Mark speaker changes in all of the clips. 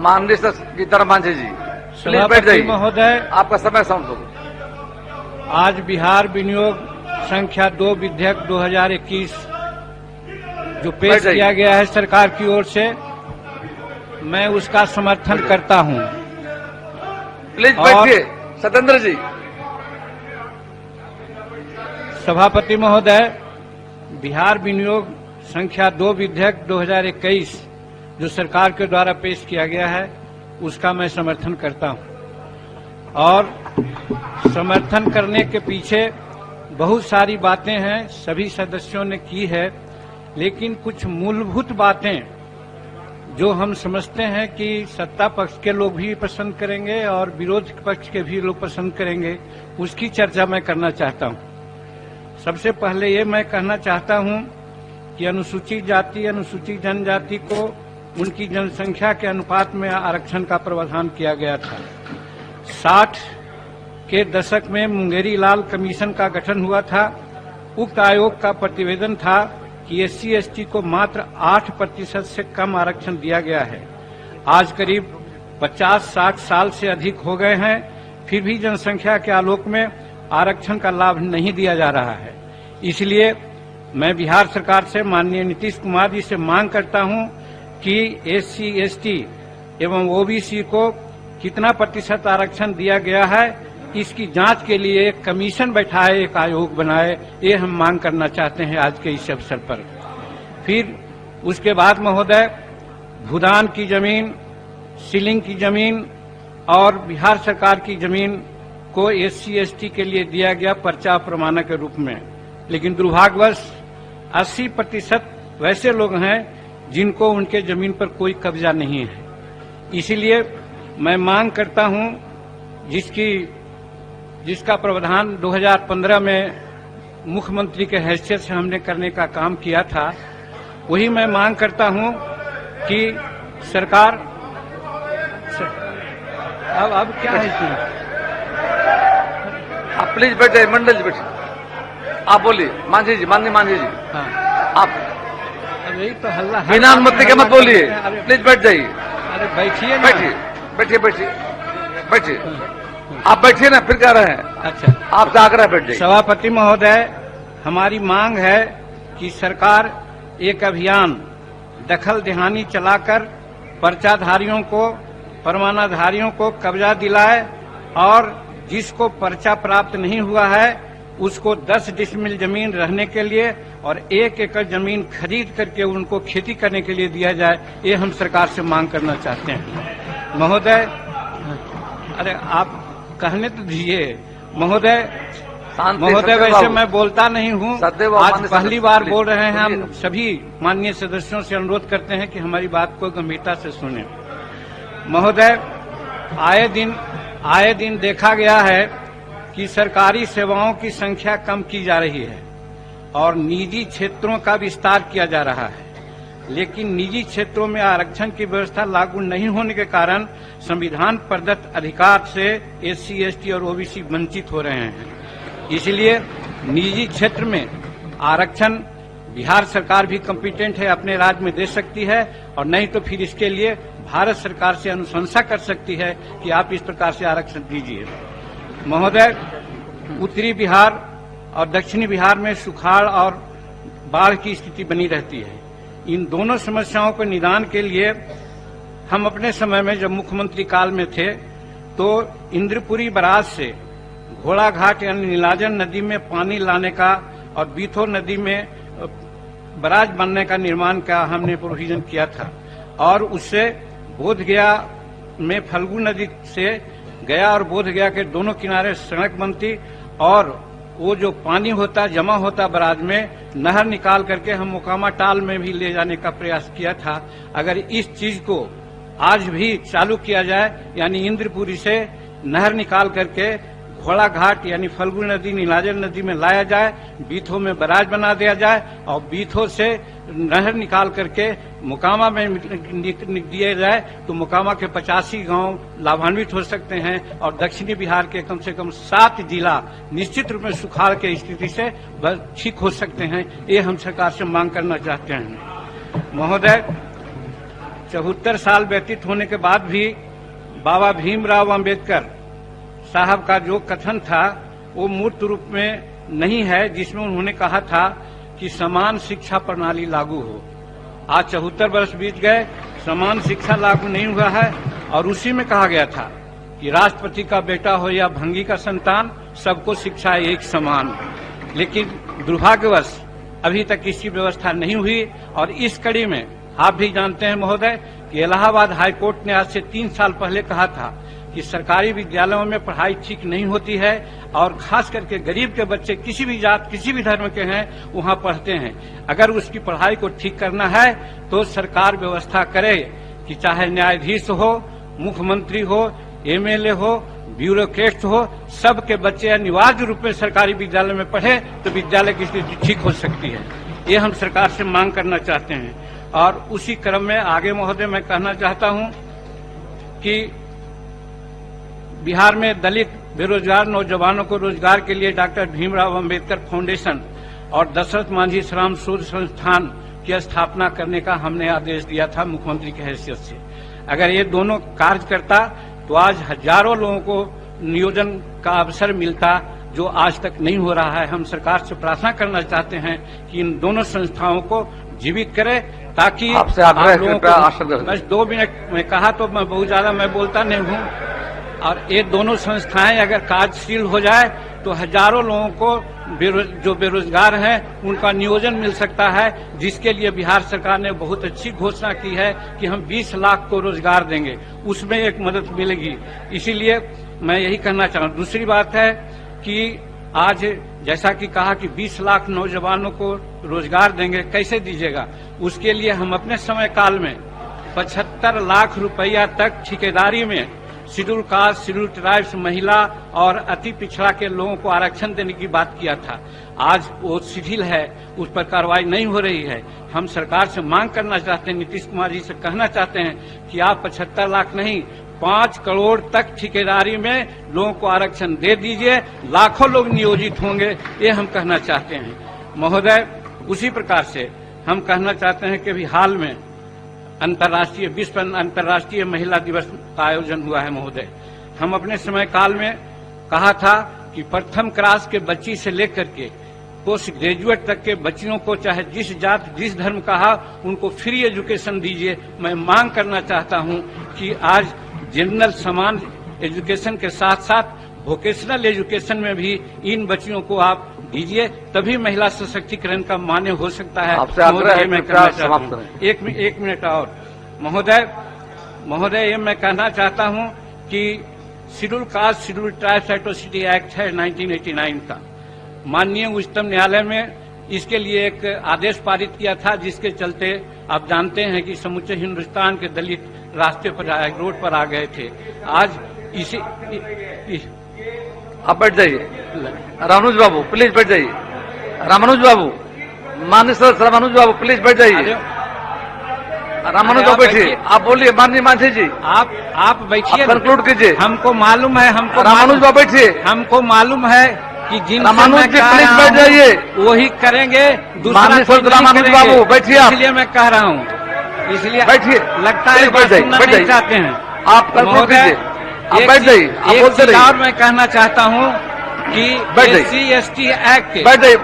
Speaker 1: माननीय Gitarama Manjhi ji, please बैठ जाइए।
Speaker 2: महोदय,
Speaker 1: आपका समय समाप्त होगा।
Speaker 2: आज बिहार विनियोग संख्या 2 विधेयक 2021 जो पेश किया गया है सरकार की ओर से, मैं उसका समर्थन करता हूं।
Speaker 1: प्लीज बैठिए सत्येंद्र जी।
Speaker 2: सभापति महोदय, बिहार विनियोग संख्या 2 विधेयक 2021 जो सरकार के द्वारा पेश किया गया है उसका मैं समर्थन करता हूं। और समर्थन करने के पीछे बहुत सारी बातें हैं, सभी सदस्यों ने की है, लेकिन कुछ मूलभूत बातें जो हम समझते हैं कि सत्ता पक्ष के लोग भी पसंद करेंगे और विरोध पक्ष के भी लोग पसंद करेंगे, उसकी चर्चा मैं करना चाहता हूं। सबसे पहले ये मैं कहना चाहता हूं कि अनुसूचित जाति, अनुसूचित जनजाति को उनकी जनसंख्या के अनुपात में आरक्षण का प्रावधान किया गया था। 60 के दशक में मुंगेरी लाल कमीशन का गठन हुआ था। उक्त आयोग का प्रतिवेदन था कि SC/ST को मात्र 8% से कम आरक्षण दिया गया है। आज करीब 50-60 साल से अधिक हो गए हैं, फिर भी जनसंख्या के आलोक में आरक्षण का लाभ नहीं दिया जा रहा है। इसलिए मैं बिहार सरकार से माननीय नीतीश कुमार जी से मांग करता हूं कि SC/ST एवं OBC को कितना प्रतिशत आरक्षण दिया गया है, इसकी जांच के लिए एक कमीशन बैठाए, एक आयोग बनाए, ये हम मांग करना चाहते हैं आज के इस अवसर पर। फिर उसके बाद महोदय, भूदान की जमीन, सीलिंग की जमीन और बिहार सरकार की जमीन को SC/ST के लिए दिया गया पर्चा प्रमाणक के रूप में, लेकिन दुर्भाग्यवश 80% वैसे लोग हैं जिनको उनके जमीन पर कोई कब्जा नहीं है। इसीलिए मैं मांग करता हूं जिसका प्रावधान 2015 में मुख्यमंत्री के हैसियत से हमने करने का काम किया था, वही मैं मांग करता हूं कि सरकार अब क्या है इसमें?
Speaker 1: आप प्लीज बैठ जाइए, मंडल जी बैठिए। आप बोलिए मांझी जी, माननीय मांझी जी।
Speaker 2: हाँ।
Speaker 1: आप
Speaker 2: यही तो हल्ला,
Speaker 1: बिना अनुमति के मत बोलिए, प्लीज बैठ जाइए।
Speaker 2: अरे बैठिए,
Speaker 1: बैठिए बैठिए बैठिए बैठिए। आप बैठिए ना, फिर कह रहे हैं।
Speaker 2: अच्छा,
Speaker 1: आपसे आग्रह, बैठ जाइए।
Speaker 2: सभापति महोदय, हमारी मांग है कि सरकार एक अभियान दखल देहानी चलाकर पर्चाधारियों को, परमानाधारियों को कब्जा दिलाए और जिसको पर्चा प्राप्त नहीं हुआ है उसको 10 डिसमिल जमीन रहने के लिए और 1 एकड़ जमीन खरीद करके उनको खेती करने के लिए दिया जाए, ये हम सरकार से मांग करना चाहते हैं। महोदय, अरे आप कहने तो दीजिए महोदय। वैसे मैं बोलता नहीं हूँ, आज पहली बार बोल रहे हैं। हम सभी माननीय सदस्यों से अनुरोध करते हैं कि हमारी बात को गंभीरता से सुने। महोदय, आए दिन देखा गया है कि सरकारी सेवाओं की संख्या कम की जा रही है और निजी क्षेत्रों का विस्तार किया जा रहा है, लेकिन निजी क्षेत्रों में आरक्षण की व्यवस्था लागू नहीं होने के कारण संविधान प्रदत्त अधिकार से SC/ST और OBC वंचित हो रहे हैं। इसलिए निजी क्षेत्र में आरक्षण बिहार सरकार भी कॉम्पिटेंट है, अपने राज्य में दे सकती है, और नहीं तो फिर इसके लिए भारत सरकार से अनुशंसा कर सकती है कि आप इस प्रकार से आरक्षण दीजिए। महोदय, उत्तरी बिहार और दक्षिणी बिहार में सुखाड़ और बाढ़ की स्थिति बनी रहती है। इन दोनों समस्याओं के निदान के लिए हम अपने समय में जब मुख्यमंत्री काल में थे तो इंद्रपुरी बराज से घोड़ाघाट यानी नीलाजन नदी में पानी लाने का और बीथो नदी में बराज बनने का निर्माण का हमने प्रोविजन किया था, और उससे बोधगया में फल्गु नदी से गया और बोधगया के दोनों किनारे सड़क बनती और वो जो पानी होता जमा होता बराज में, नहर निकाल करके हम मोकामा टाल में भी ले जाने का प्रयास किया था। अगर इस चीज को आज भी चालू किया जाए, यानी इंद्रपुरी से नहर निकाल करके घोड़ाघाट यानी फल्गु नदी, नीलाजन नदी में लाया जाए, बीथो में बराज बना दिया जाए और बीथो से नहर निकाल करके मोकामा में दिया जाए, तो मोकामा के 85 गांव लाभान्वित हो सकते हैं और दक्षिणी बिहार के कम से कम 7 जिला निश्चित रूप में सुखाड़ के स्थिति से ठीक हो सकते हैं। ये हम सरकार से मांग करना चाहते हैं। महोदय, 74 साल व्यतीत होने के बाद भी बाबा भीमराव अंबेडकर साहब का जो कथन था वो मूर्त रूप में नहीं है, जिसमें उन्होंने कहा था कि समान शिक्षा प्रणाली लागू हो। आज 74 वर्ष बीत गए, समान शिक्षा लागू नहीं हुआ है। और उसी में कहा गया था कि राष्ट्रपति का बेटा हो या भंगी का संतान, सबको शिक्षा एक समान। लेकिन दुर्भाग्यवश अभी तक इसकी व्यवस्था नहीं हुई। और इस कड़ी में आप भी जानते हैं महोदय कि इलाहाबाद हाईकोर्ट ने आज से 3 साल पहले कहा था कि सरकारी विद्यालयों में पढ़ाई ठीक नहीं होती है और खास करके गरीब के बच्चे किसी भी जात किसी भी धर्म के हैं वहां पढ़ते हैं। अगर उसकी पढ़ाई को ठीक करना है तो सरकार व्यवस्था करे कि चाहे न्यायाधीश हो, मुख्यमंत्री हो, एमएलए हो, ब्यूरोक्रेट हो, सबके बच्चे अनिवार्य रूप में सरकारी विद्यालय में पढ़े तो विद्यालय की स्थिति ठीक हो सकती है। ये हम सरकार से मांग करना चाहते हैं। और उसी क्रम में आगे महोदय मैं कहना चाहता हूं कि बिहार में दलित बेरोजगार नौजवानों को रोजगार के लिए डॉक्टर भीमराव अंबेडकर फाउंडेशन और दशरथ मांझी श्रम शोध संस्थान की स्थापना करने का हमने आदेश दिया था मुख्यमंत्री की हैसियत से। अगर ये दोनों कार्य करता तो आज हजारों लोगों को नियोजन का अवसर मिलता, जो आज तक नहीं हो रहा है। हम सरकार से प्रार्थना करना चाहते हैं कि इन दोनों संस्थाओं को जीवित करे ताकि
Speaker 1: आपसे आग्रह
Speaker 2: बस 2 मिनट में कहा तो मैं बहुत ज्यादा मैं बोलता नहीं हूँ। और ये दोनों संस्थाएं अगर कार्यशील हो जाए तो हजारों लोगों को जो बेरोजगार हैं उनका नियोजन मिल सकता है, जिसके लिए बिहार सरकार ने बहुत अच्छी घोषणा की है कि हम 20 लाख को रोजगार देंगे, उसमें एक मदद मिलेगी। इसीलिए मैं यही कहना चाहूँ। दूसरी बात है कि आज जैसा कि कहा कि 20 लाख नौजवानों को रोजगार देंगे, कैसे दीजिएगा? उसके लिए हम अपने समय काल में 75 लाख रुपया तक ठेकेदारी में शेड्यूल कास्ट, शेड्यूल ट्राइब्स, महिला और अति पिछड़ा के लोगों को आरक्षण देने की बात किया था। आज वो शिथिल है, उस पर कार्रवाई नहीं हो रही है। हम सरकार से मांग करना चाहते हैं, नीतीश कुमार जी से कहना चाहते हैं कि आप 75 लाख नहीं 5 करोड़ तक ठेकेदारी में लोगों को आरक्षण दे दीजिए, लाखों लोग नियोजित होंगे, ये हम कहना चाहते हैं महोदय। उसी प्रकार से हम कहना चाहते हैं कि अभी हाल में विश्व अंतर्राष्ट्रीय महिला दिवस का आयोजन हुआ है महोदय। हम अपने समय काल में कहा था कि प्रथम क्लास के बच्ची से लेकर के पोस्ट ग्रेजुएट तक के बच्चियों को चाहे जिस जात जिस धर्म का हो उनको फ्री एजुकेशन दीजिए। मैं मांग करना चाहता हूं कि आज जनरल समान एजुकेशन के साथ साथ वोकेशनल एजुकेशन में भी इन बच्चियों को आप दीजिए, तभी महिला सशक्तिकरण का मान्य हो सकता है।
Speaker 1: आपसे आग्रह है कि समाप्त करें।
Speaker 2: एक मिनट और महोदय ये मैं कहना चाहता हूं कि schedule caste schedule tribes atrocity act है 1989 का, माननीय उच्चतम न्यायालय में इसके लिए एक आदेश पारित किया था, जिसके चलते आप जानते हैं कि समूचे हिंदुस्तान के दलित रास्ते पर रोड पर आ गए थे। आज
Speaker 1: आप बैठ जाइए। रामानुज बाबू प्लीज बैठ जाइए। रामानुज बाबू, माननीय सदस्य रामानुज बाबू प्लीज बैठ जाइए। रामानुज बाबू बैठिए, आप बोलिए। माननीय मांझी जी
Speaker 2: आप बैठिए,
Speaker 1: कंक्लूड कीजिए।
Speaker 2: हमको मालूम है,
Speaker 1: रामानुज बाबू बैठिए।
Speaker 2: हमको मालूम है कि जिन
Speaker 1: रामानुज जी प्लीज बैठ जाइए,
Speaker 2: वही करेंगे।
Speaker 1: माननीय सदस्य रामानुज बाबू बैठिए।
Speaker 2: इसलिए मैं कह रहा हूँ, इसलिए
Speaker 1: बैठिए,
Speaker 2: लगता है
Speaker 1: बैठ जाइए,
Speaker 2: चाहते हैं
Speaker 1: आप कंक्लूड कीजिए। आप बैठ जाइए, आप बोलते रहिए।
Speaker 2: और मैं कहना चाहता हूँ कि SC/ST एक्ट,
Speaker 1: बैठ जाइए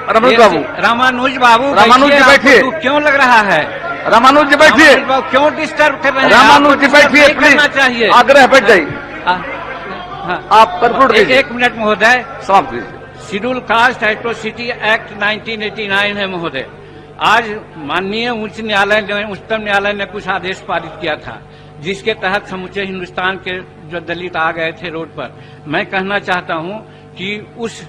Speaker 1: रामानुज बाबू। रामानुज जी बैठिए।
Speaker 2: क्यों लग रहा है?
Speaker 1: रामानुज जी बैठिए।
Speaker 2: क्यों डिस्टर्ब कर रहे हैं?
Speaker 1: रामानुज जी बैठिए प्लीज,
Speaker 2: चाहिए
Speaker 1: आग्रह बैठ जाइए। आप कंक्लूड कीजिए।
Speaker 2: 1 मिनट महोदय,
Speaker 1: समाप्त कीजिए।
Speaker 2: शेड्यूल कास्ट एट्रोसिटी एक्ट 1989 है महोदय। आज माननीय उच्चतम न्यायालय ने कुछ आदेश पारित किया था, जिसके तहत समूचे हिंदुस्तान के जो दलित आ गए थे रोड पर। मैं कहना चाहता हूं कि उस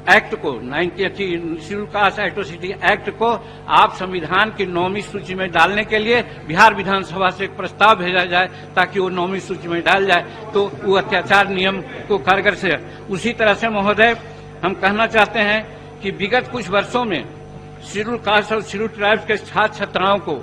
Speaker 2: एक्ट को शेड्यूल कास्ट एट्रोसिटी एक्ट को आप संविधान की 9वीं सूची में डालने के लिए बिहार विधानसभा से एक प्रस्ताव भेजा जाए, ताकि वो 9वीं सूची में डाल जाए तो वो अत्याचार नियम को कारगर से। उसी तरह से महोदय हम कहना चाहते हैं कि विगत कुछ वर्षों में शेड्यूल कास्ट और शेड्यूल ट्राइब्स के छात्र छात्राओं को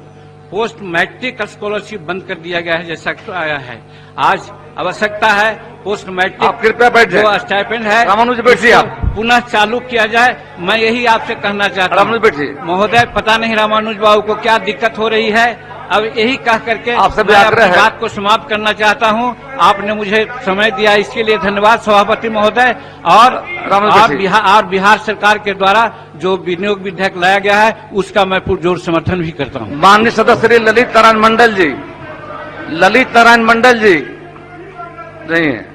Speaker 2: पोस्ट मैट्रिक स्कॉलरशिप बंद कर दिया गया है, जैसा आया है। आज आवश्यकता है पोस्ट मैट्रिक
Speaker 1: कृपया बैठ जाए,
Speaker 2: जो स्टाइपेंड है
Speaker 1: रामानुज बैठिए, आप
Speaker 2: पुनः चालू किया जाए। मैं यही आपसे कहना चाहता हूँ
Speaker 1: रामानुज बैठिए।
Speaker 2: महोदय, पता नहीं रामानुज बाबू को क्या दिक्कत हो रही है। अब यही कह करके
Speaker 1: आपसे भी
Speaker 2: मैं
Speaker 1: आग्रह
Speaker 2: अपनी
Speaker 1: है।
Speaker 2: बात को समाप्त करना चाहता हूं। आपने मुझे समय दिया, इसके लिए धन्यवाद सभापति महोदय। और बिहार सरकार के द्वारा जो विनियोग विधेयक लाया गया है उसका मैं पुरजोर समर्थन भी करता हूं।
Speaker 1: माननीय सदस्य श्री ललित नारायण मंडल जी नहीं है।